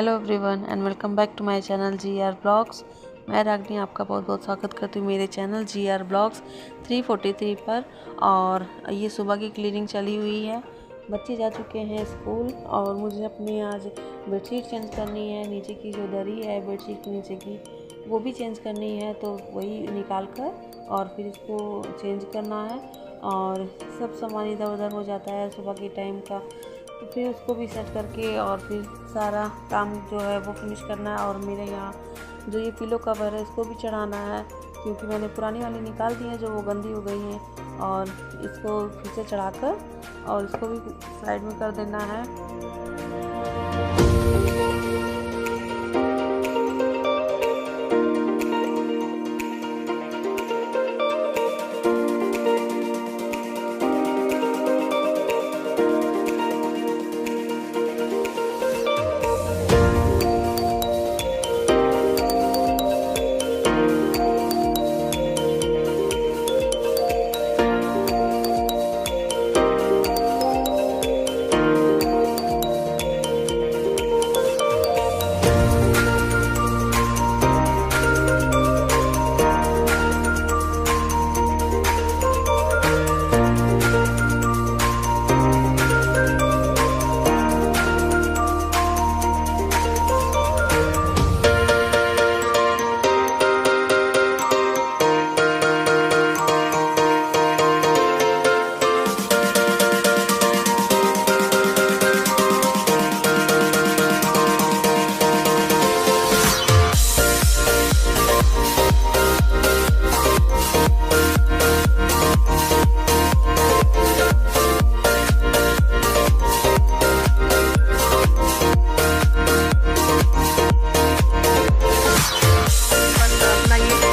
Hello everyone and welcome back to my channel GR blogs. मैं रागनी आपका बहुत बहुत स्वागत करती हूँ मेरे चैनल GR ब्लॉग्स 343 पर। और ये सुबह की क्लीनिंग चली हुई है। बच्चे जा चुके हैं स्कूल और मुझे अपनी आज बेडशीट चेंज करनी है। नीचे की जो दरी है बेडशीट के नीचे की वो भी चेंज करनी है, तो वही निकाल कर और फिर इसको चेंज करना है। और सब सामान इधर उधर हो जाता है सुबह के टाइम का, तो फिर उसको भी सेट करके और फिर सारा काम जो है वो फिनिश करना है। और मेरे यहाँ जो ये पिलो कवर है इसको भी चढ़ाना है, क्योंकि मैंने पुरानी वाली निकाल दी है जो वो गंदी हो गई हैं। और इसको फिर से चढ़ाकर और इसको भी साइड में कर देना है।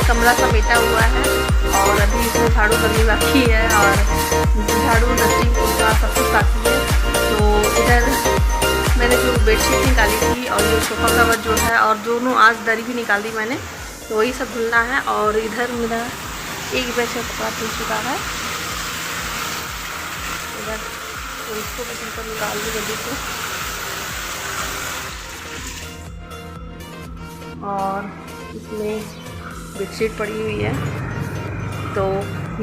कमरा समेटा हुआ है और अभी इसमें झाड़ू करनी बाकी है और झाड़ू डस्टिंग पूरा सब कुछ बाकी है। तो इधर मैंने जो बेडशीट निकाली थी और ये सोफ़ा कवर जो है और दोनों आज दरी भी निकाल दी मैंने, तो वही सब धुलना है। और इधर मेरा एक बैच का कपड़ा धुल चुका है इधर, तो इसको बस ऊपर निकाल दी जल्दी से। और इसमें बेडशीट पड़ी हुई है, तो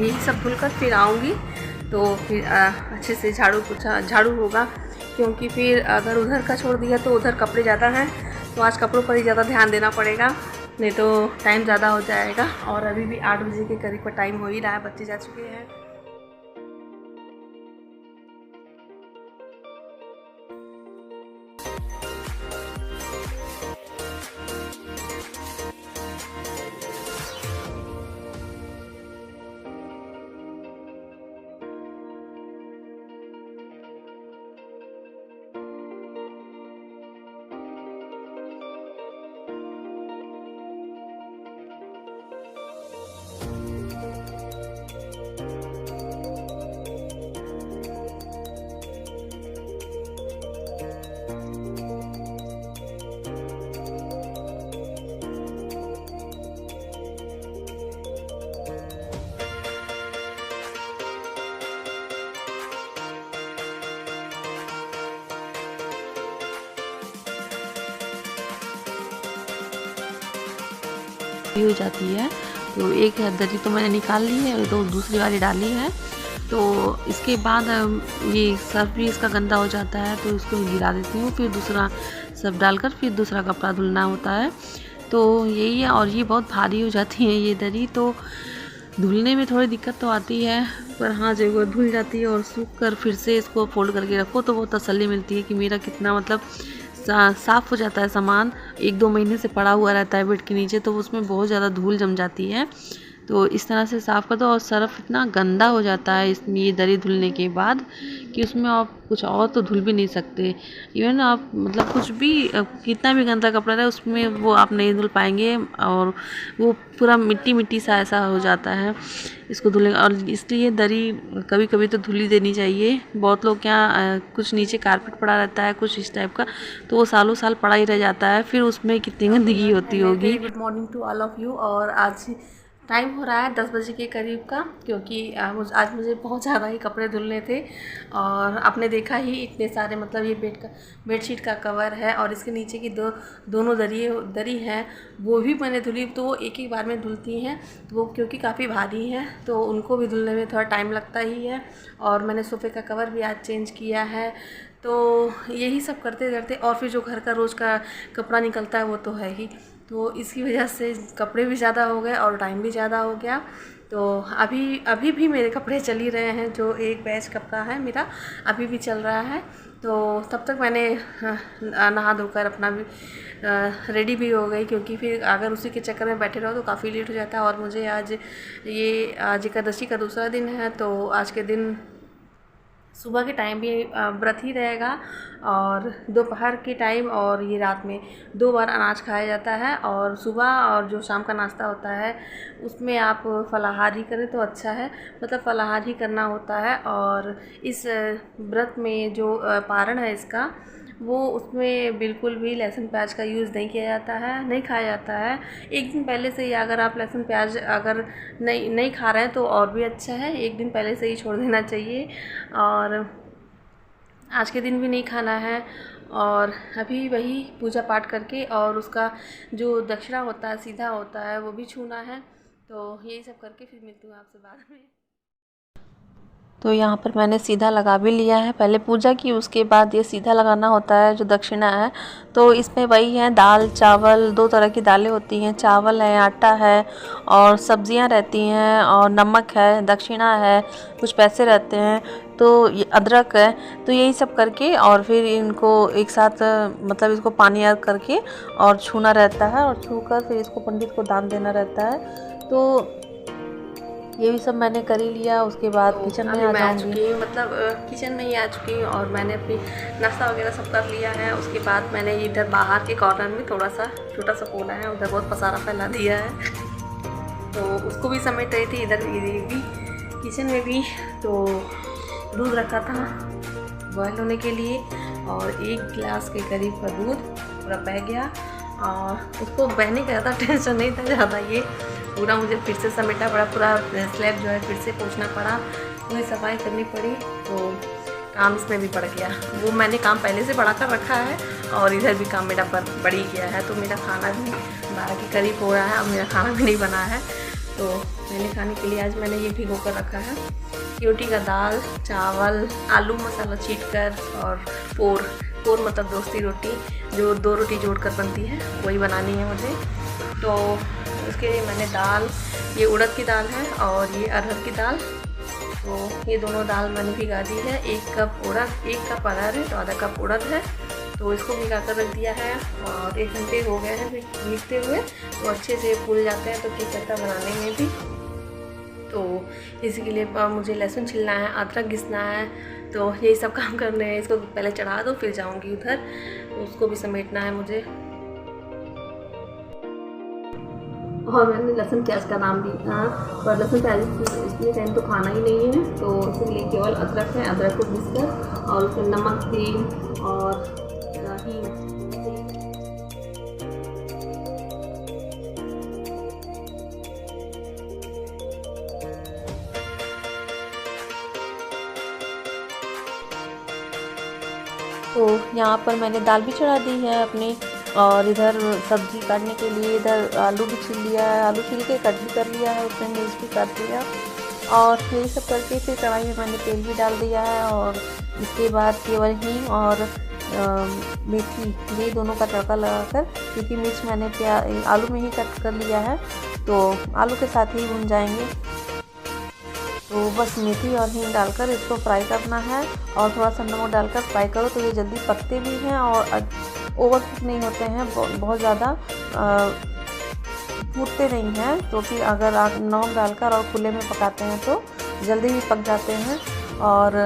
यही सब धुलकर फिर आऊँगी तो फिर अच्छे से झाड़ू होगा। क्योंकि फिर अगर उधर का छोड़ दिया तो उधर कपड़े ज़्यादा हैं, तो आज कपड़ों पर ही ज़्यादा ध्यान देना पड़ेगा, नहीं तो टाइम ज़्यादा हो जाएगा। और अभी भी 8 बजे के करीब का टाइम हो ही रहा है, बच्चे जा चुके हैं। हो जाती है, तो एक दरी तो मैंने निकाल ली है, तो दूसरी वाली डाली है। तो इसके बाद ये सर्फ भी इसका गंदा हो जाता है, तो इसको गिरा देती हूँ, फिर दूसरा सब डालकर फिर दूसरा कपड़ा धुलना होता है। तो यही है। और ये बहुत भारी हो जाती है ये दरी, तो धुलने में थोड़ी दिक्कत तो आती है, पर हाँ जब वो धुल जाती है और सूख कर फिर से इसको फोल्ड करके रखो तो बहुत तसल्ली मिलती है कि मेरा कितना मतलब साफ़ हो जाता है सामान। 1-2 महीने से पड़ा हुआ रहता है बेड के नीचे, तो उसमें बहुत ज़्यादा धूल जम जाती है। तो इस तरह से साफ़ कर दो। और सर्फ इतना गंदा हो जाता है इसमें ये दरी धुलने के बाद कि उसमें आप कुछ और तो धुल भी नहीं सकते। इवन आप मतलब कुछ भी कितना भी गंदा कपड़ा रहे उसमें वो आप नहीं धुल पाएंगे, और वो पूरा मिट्टी मिट्टी सा ऐसा हो जाता है इसको धुलने। और इसलिए दरी कभी कभी तो धुल ही देनी चाहिए। बहुत लोग क्या कुछ नीचे कारपेट पड़ा रहता है कुछ इस टाइप का, तो वो सालों साल पड़ा ही रह जाता है, फिर उसमें कितनी गंदगी होती होगी। Good morning to all of you. और आज टाइम हो रहा है 10 बजे के करीब का, क्योंकि आज मुझे बहुत ज़्यादा ही कपड़े धुलने थे। और आपने देखा ही इतने सारे, मतलब ये बेडशीट का कवर है और इसके नीचे की दोनों दरी हैं वो भी मैंने धुली। तो वो एक एक बार में धुलती हैं, तो वो क्योंकि काफ़ी भारी हैं तो उनको भी धुलने में थोड़ा टाइम लगता ही है। और मैंने सोफ़े का कवर भी आज चेंज किया है। तो यही सब करते करते, और फिर जो घर का रोज़ का कपड़ा निकलता है वो तो है ही, तो इसकी वजह से कपड़े भी ज़्यादा हो गए और टाइम भी ज़्यादा हो गया। तो अभी भी मेरे कपड़े चल ही रहे हैं, जो एक बैच कपड़ा है मेरा अभी भी चल रहा है। तो तब तक मैंने नहा धोकर अपना भी रेडी भी हो गई, क्योंकि फिर अगर उसी के चक्कर में बैठे रहो तो काफ़ी लेट हो जाता है। और मुझे आज एकादशी का दूसरा दिन है, तो आज के दिन सुबह के टाइम भी व्रत ही रहेगा, और दोपहर के टाइम और ये रात में 2 बार अनाज खाया जाता है। और सुबह और जो शाम का नाश्ता होता है उसमें आप फलाहारी करें तो अच्छा है, मतलब फलाहार ही करना होता है। और इस व्रत में जो पारण है इसका, वो उसमें बिल्कुल भी लहसुन प्याज का यूज़ नहीं किया जाता है, नहीं खाया जाता है। एक दिन पहले से ही अगर आप लहसुन प्याज अगर नहीं खा रहे हैं तो और भी अच्छा है, एक दिन पहले से ही छोड़ देना चाहिए। और आज के दिन भी नहीं खाना है। और अभी वही पूजा पाठ करके और उसका जो दक्षिणा होता है, सीधा होता है, वो भी छूना है। तो यही सब करके फिर मिलती हूँ आपसे बाद में। तो यहाँ पर मैंने सीधा लगा भी लिया है, पहले पूजा की उसके बाद ये सीधा लगाना होता है जो दक्षिणा है। तो इसमें वही है, दाल चावल, 2 तरह की दालें होती हैं, चावल है, आटा है और सब्जियां रहती हैं और नमक है, दक्षिणा है, कुछ पैसे रहते हैं, तो ये अदरक है। तो यही सब करके और फिर इनको एक साथ मतलब इसको पानी ऐड करके और छूना रहता है, और छूकर फिर इसको पंडित को दान देना रहता है। तो ये भी सब मैंने कर ही लिया। उसके बाद किचन में आ चुकी हूँ, मतलब किचन में ही आ चुकी हूँ और मैंने अपनी नाश्ता वगैरह सब कर लिया है। उसके बाद मैंने इधर बाहर के कॉर्नर में थोड़ा सा छोटा सा कोना है, उधर बहुत पसारा फैला दिया है, तो उसको भी समेट रही थी। इधर भी किचन में भी तो दूध रखा था बॉयल होने के लिए, और 1 गिलास के करीब का दूध पूरा बह गया। और उसको बहने का ज़्यादा टेंशन नहीं था, ज़्यादा ये पूरा मुझे फिर से समेटना पड़ा, पूरा स्लैब जो है फिर से पोंछना पड़ा, पूरी सफाई करनी पड़ी। तो काम इसमें भी बढ़ गया। वो मैंने काम पहले से बढ़ा कर रखा है और इधर भी काम मेरा बढ़ ही गया है। तो मेरा खाना भी 12 के करीब हो रहा है और मेरा खाना भी नहीं बना है। तो मैंने खाने के लिए आज मैंने ये भिगो कर रखा है, रोटी का दाल, चावल, आलू मसाला छीट कर, और पोर मतलब दोस्ती रोटी, जो 2 रोटी जोड़कर बनती है, वही बनानी है मुझे। तो उसके लिए मैंने दाल, ये उड़द की दाल है और ये अरहर की दाल, तो ये दोनों दाल मैंने भिगा दी है। 1 कप उड़द, 1 कप अरहर है तो आधा कप उड़द है, तो इसको भिगा कर रख दिया है। और 1 घंटे हो गए हैं भीगते हुए, तो अच्छे से फूल जाते हैं, तो ठीक रहता है बनाने में भी। तो इसी के लिए मुझे लहसुन छिलना है, अदरक घिसना है, तो यही सब काम करने हैं। इसको पहले चढ़ा दो, फिर जाऊंगी उधर, उसको भी समेटना है मुझे। और मैंने लहसुन प्याज का नाम भी और लहसुन प्याज इसलिए टाइम तो खाना ही नहीं है, तो इसलिए केवल अदरक है, अदरक को घिसकर और उसमें नमक, तेल और हींग। तो यहाँ पर मैंने दाल भी चढ़ा दी है अपनी, और इधर सब्ज़ी काटने के लिए इधर आलू भी छील लिया है, आलू छील के कट भी कर लिया है, उसमें मिर्च भी काट दिया। और यही सब करके फिर कढ़ाई में मैंने तेल भी डाल दिया है, और इसके बाद केवल हींग और मेथी, ये दोनों का तड़का लगाकर, क्योंकि मिर्च मैंने आलू में ही कट कर लिया है, तो आलू के साथ ही भून जाएंगे। तो बस मेथी और हींग डालकर इसको फ्राई करना है, और थोड़ा सा नमक डालकर फ्राई करो, तो ये जल्दी पकते भी हैं और ओवर कुक नहीं होते हैं, बहुत ज़्यादा फूटते नहीं हैं। तो फिर अगर आप नमक डालकर और खुले में पकाते हैं तो जल्दी भी पक जाते हैं, और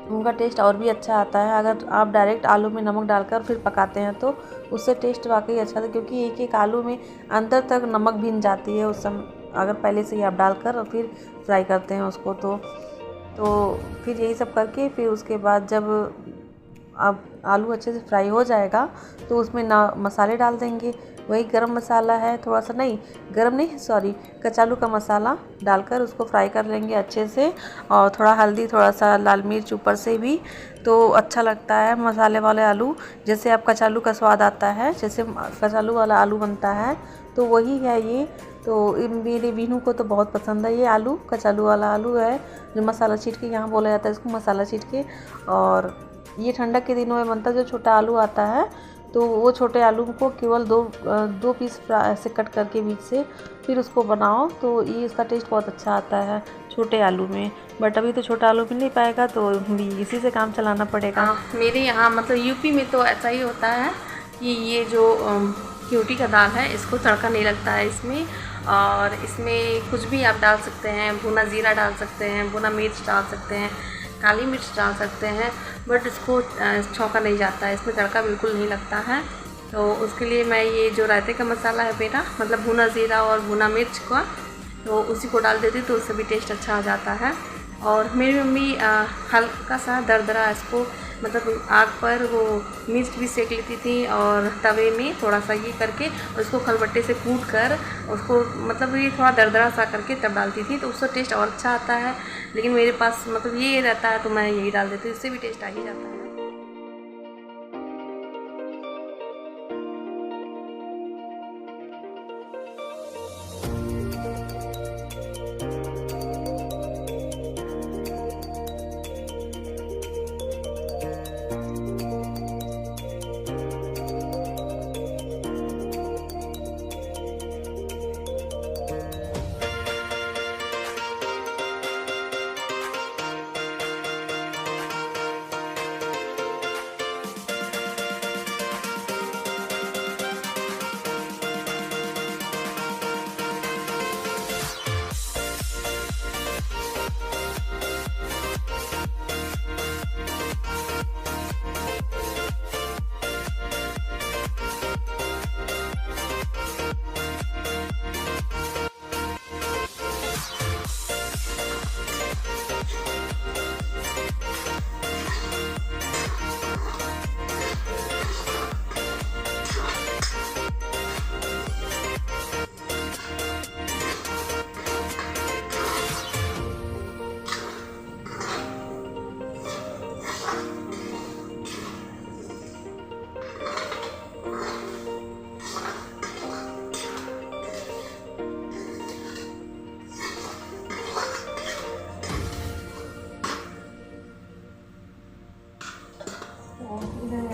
उनका टेस्ट और भी अच्छा आता है। अगर आप डायरेक्ट आलू में नमक डालकर फिर पकाते हैं तो उससे टेस्ट वाकई अच्छा था, क्योंकि एक आलू में अंदर तक नमक भीन जाती है उस समय, अगर पहले से ही आप डालकर और फिर फ्राई करते हैं उसको। तो फिर यही सब करके फिर उसके बाद जब अब आलू अच्छे से फ्राई हो जाएगा तो उसमें ना मसाले डाल देंगे, वही गरम मसाला है, थोड़ा सा नहीं, गरम नहीं सॉरी, कचालू का मसाला डालकर उसको फ्राई कर लेंगे अच्छे से, और थोड़ा हल्दी, थोड़ा सा लाल मिर्च ऊपर से भी, तो अच्छा लगता है मसाले वाले आलू। जैसे आप कचालू का स्वाद आता है, जैसे कचालू वाला आलू बनता है, तो वही है ये। तो मेरे बीनू को तो बहुत पसंद है ये आलू, कचालू वाला आलू है जो मसाला छीट के, यहाँ बोला जाता है इसको मसाला छीट के। और ये ठंडक के दिनों में बनता है। जो छोटा आलू आता है, तो वो छोटे आलू को केवल दो पीस ऐसे कट करके बीच से फिर उसको बनाओ, तो ये इसका टेस्ट बहुत अच्छा आता है छोटे आलू में। बट अभी तो छोटा आलू मिल नहीं पाएगा, तो भी इसी से काम चलाना पड़ेगा। मेरे यहाँ मतलब यूपी में तो ऐसा ही होता है कि ये जो क्यूटी का दाल है, इसको तड़का नहीं लगता है इसमें, और इसमें कुछ भी आप डाल सकते हैं, भुना जीरा डाल सकते हैं, भुना मिर्च डाल सकते हैं, काली मिर्च डाल सकते हैं, बट इसको छौंका नहीं जाता है, इसमें तड़का बिल्कुल नहीं लगता है। तो उसके लिए मैं ये जो रायते का मसाला है मेरा, मतलब भुना ज़ीरा और भुना मिर्च का, तो उसी को डाल देती, तो उससे भी टेस्ट अच्छा आ जाता है। और मेरी मम्मी हल्का सा दरदरा इसको, मतलब आग पर वो मिर्च भी सेक लेती थी, और तवे में थोड़ा सा ये करके उसको खलबट्टे से कूट कर उसको, मतलब ये थोड़ा दरदरा सा करके तब डालती थी, तो उसका टेस्ट और अच्छा आता है। लेकिन मेरे पास मतलब ये रहता है, तो मैं यही डाल देती हूँ, इससे भी टेस्ट आ ही जाता है।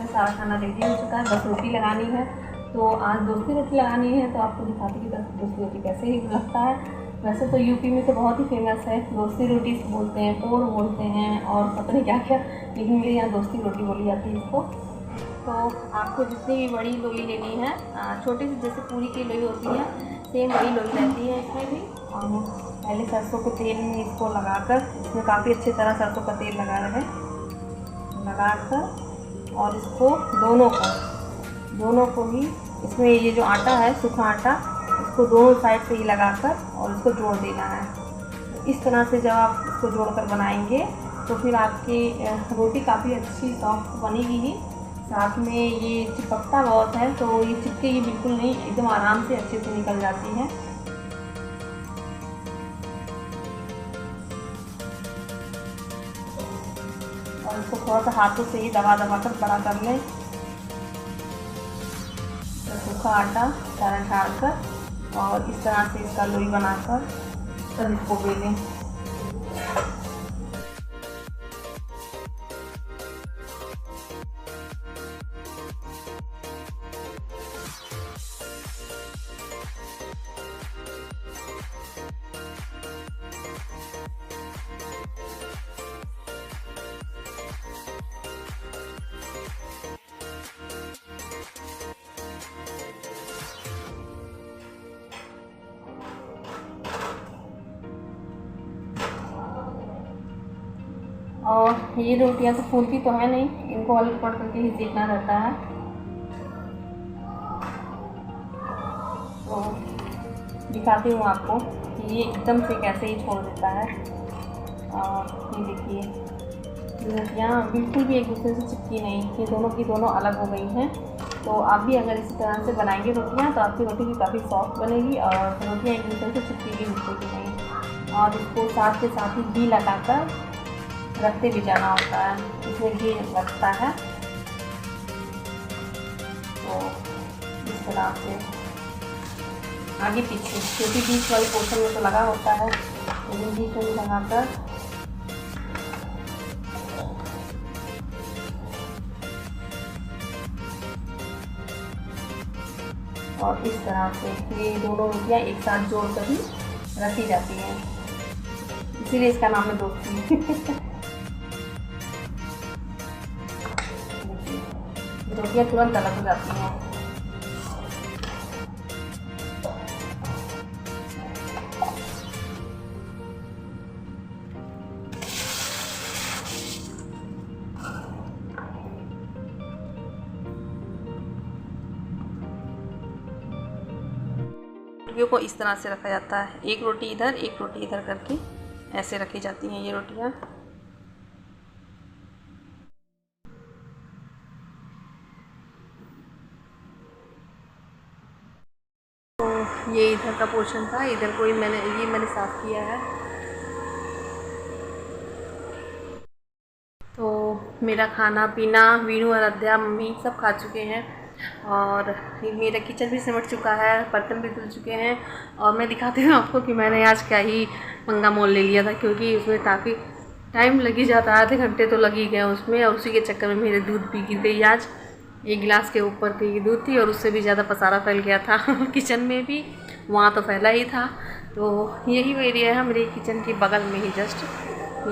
सारा खाना रेडी हो चुका है, बस रोटी लगानी है। तो आज दूसरी रोटी लगानी है, तो आपको दिखाती कि दूसरी रोटी कैसे ही लगता है। वैसे तो यूपी में तो बहुत ही फेमस है, दोस्ती रोटी बोलते हैं, पोड़ बोलते हैं, और पता नहीं क्या क्या, लेकिन मेरे यहाँ दोस्ती रोटी बोली जाती है इसको। तो आपको जितनी भी बड़ी लोई लेनी है, छोटी सी जैसे पूरी की लोई होती है, सेम वही लोई रहती है इसमें भी। और पहले सरसों के तेल में इसको लगाकर, इसमें काफ़ी अच्छी तरह सरसों का तेल लगाकर और इसको दोनों को ही इसमें ये जो आटा है, सूखा आटा, इसको दोनों साइड से ही लगाकर और इसको जोड़ देना है। तो इस तरह से जब आप इसको जोड़कर बनाएंगे, तो फिर आपकी रोटी काफ़ी अच्छी सॉफ्ट बनेगी ही। साथ में ये चिपकता बहुत है, तो ये चिपकेगी बिल्कुल नहीं, एकदम आराम से अच्छे से निकल जाती है। और इसको थोड़ा सा हाथों से ही दबा कर बड़ा कर लें। तो सूखा आटा सारा डालकर और इस तरह से इसका लोई बनाकर तब इसको बेलें। और ये रोटियाँ तो फूलती तो है नहीं, इनको अलग पड़ करके ही सेकना रहता है। तो दिखाती हूँ आपको कि ये एकदम से कैसे ही छोड़ देता है। और ये देखिए, रोटियाँ बिल्कुल भी एक दूसरे से चिपकी नहीं, ये दोनों की दोनों अलग हो गई हैं। तो आप भी अगर इसी तरह से बनाएंगे रोटियाँ तो आपकी रोटी भी काफ़ी सॉफ्ट बनेगी और रोटियाँ एक दूसरे से चिपकेगी मिलती नहीं। और इसको साथ के साथ ही घी लगाकर रखते भी जाना होता है, इसमें घी लगता है। तो इस तरह से आगे पीछे, क्योंकि बीच वाले पोर्शन में तो लगा होता है, लेकिन बीच में लगाकर और इस तरह से ये दोनों रोटियाँ एक साथ जोड़ कर भी रखी जाती हैं, इसीलिए इसका नाम है दोस्ती। रोटियाँ तुरंत अलग हो जाती हैं। रोटियों को इस तरह से रखा जाता है, एक रोटी इधर करके ऐसे रखी जाती हैं ये रोटियां। तो ये इधर का पोर्शन था, इधर को मैंने साफ़ किया है। तो मेरा खाना पीना वीनू, आराध्या, मम्मी सब खा चुके हैं और मेरा किचन भी सिमट चुका है, बर्तन भी धुल चुके हैं। और मैं दिखाती हूँ आपको कि मैंने आज क्या ही पंगा मोल ले लिया था, क्योंकि उसमें काफ़ी टाइम लग ही जाता, आधे घंटे तो लग ही गया उसमें। और उसी के चक्कर में मेरे दूध पी गई आज, एक गिलास के ऊपर की दूध थी और उससे भी ज़्यादा पसारा फैल गया था किचन में भी, वहाँ तो फैला ही था। तो यही एरिया है मेरे किचन के बगल में ही जस्ट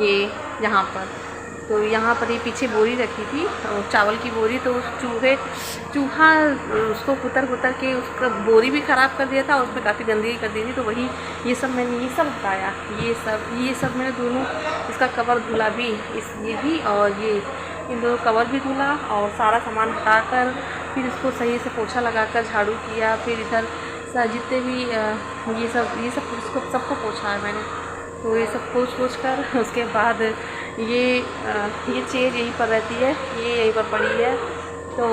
ये यहाँ पर। तो यहाँ पर ये पीछे बोरी रखी थी चावल की बोरी, तो चूहा उसको कुतर के उसका बोरी भी ख़राब कर दिया था और उसमें काफ़ी गंदगी कर दी थी। तो वही ये सब हटाया, ये सब मैंने दोनों इसका कवर धुला भी, ये भी और ये इन दोनों कवर भी धुला और सारा सामान हटाकर फिर इसको सही से पोछा लगाकर झाड़ू किया। फिर इधर जितने भी ये सब सबको पोछा है मैंने। तो ये सब पोछ कर उसके बाद ये चेयर यहीं पर रहती है, ये यहीं पर पड़ी है, तो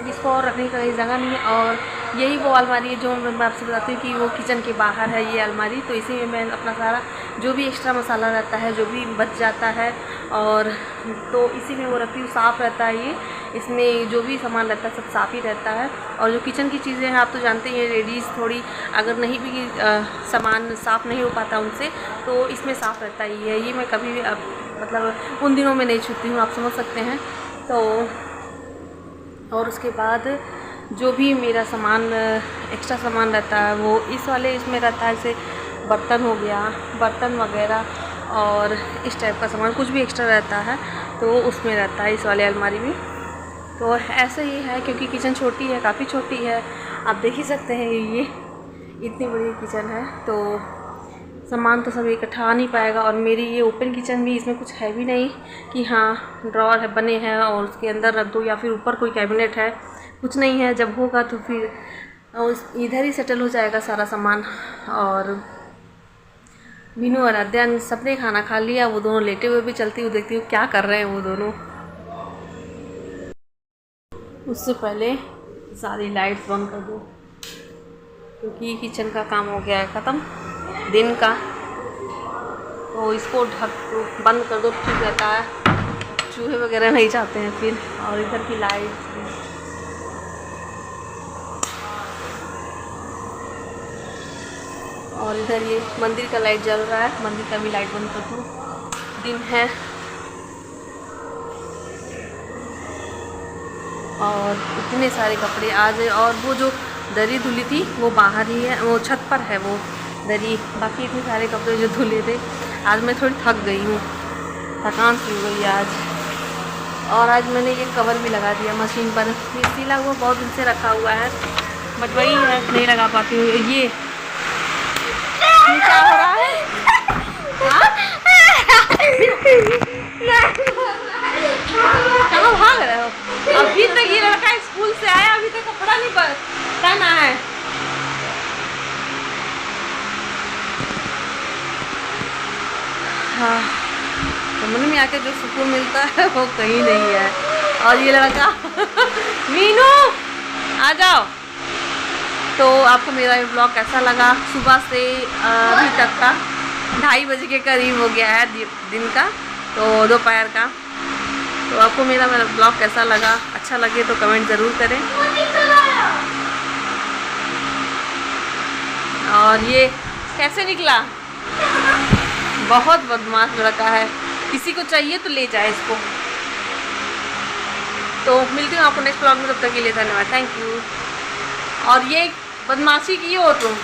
इसको और रखने का कहीं जगह नहीं है। और यही वो अलमारी है जो मैं आपसे बताती हूँ कि वो किचन के बाहर है ये अलमारी। तो इसी में मैं अपना सारा जो भी एक्स्ट्रा मसाला रहता है, जो भी बच जाता है, और तो इसी में वो रखती हूँ। साफ़ रहता है ये, इसमें जो भी सामान रहता है सब साफ़ ही रहता है। और जो किचन की चीज़ें हैं आप तो जानते हैं, लेडीज़ थोड़ी अगर नहीं भी सामान साफ़ नहीं हो पाता उनसे, तो इसमें साफ़ रहता ही है। ये मैं कभी भी मतलब उन दिनों में नहीं छूती हूँ, आप समझ सकते हैं। तो और उसके बाद जो भी मेरा सामान एक्स्ट्रा सामान रहता है वो इस वाले इसमें रहता है, जैसे बर्तन हो गया, बर्तन वगैरह और इस टाइप का सामान कुछ भी एक्स्ट्रा रहता है तो उसमें रहता है इस वाले अलमारी में। तो ऐसा ही है, क्योंकि किचन छोटी है, काफ़ी छोटी है, आप देख ही सकते हैं ये इतनी बड़ी किचन है, तो सामान तो सब इकट्ठा आ नहीं पाएगा। और मेरी ये ओपन किचन भी, इसमें कुछ है भी नहीं कि हाँ ड्रॉअर है बने हैं और उसके अंदर रख दो या फिर ऊपर कोई कैबिनेट है, कुछ नहीं है। जब होगा तो फिर इधर ही सेटल हो जाएगा सारा सामान। और मीनू और आराध्या सबने खाना खा लिया, वो दोनों लेटे हुए भी चलती हूँ, देखती हूँ क्या कर रहे हैं वो दोनों। उससे पहले सारी लाइट्स बंद कर दो, क्योंकि किचन का काम हो गया है ख़त्म दिन का। तो इसको बंद कर दो, ठीक रहता है, चूहे वगैरह नहीं जाते हैं फिर। और इधर की लाइट और इधर ये मंदिर का लाइट जल रहा है, मंदिर का भी लाइट बंद कर दो, दिन है। और इतने सारे कपड़े आज, और वो जो दरी धुली थी वो बाहर ही है, वो छत पर है वो दरी। बाकी इतने सारे कपड़े जो धुले थे, आज मैं थोड़ी थक गई हूँ, थकान सी हो गई आज। और आज मैंने ये कवर भी लगा दिया मशीन पर, ये सिला हुआ बहुत दिन से रखा हुआ है, बट वही है नहीं लगा पाती हूँ। ये क्या हो रहा है? कहाँ भाग रहे हो? अभी तक ये लड़का स्कूल से आया, अभी तक कपड़ा नहीं पहना है। हाँ, कमरे में आके जो सुकून मिलता है वो कहीं नहीं है। और ये लड़का मीनू आ जाओ। तो आपको मेरा ये ब्लॉग कैसा लगा? सुबह से अभी तक का 2:30 बजे के करीब हो गया है दिन का, तो दोपहर का। तो आपको मेरा ब्लॉग कैसा लगा? अच्छा लगे तो कमेंट ज़रूर करें। और ये कैसे निकला? बहुत बदमाश लड़का है, किसी को चाहिए तो ले जाए इसको। तो मिलती हूँ आपको नेक्स्ट ब्लॉग में, तब तक के लिए धन्यवाद, थैंक यू। और ये बदमाशी की हो तुम।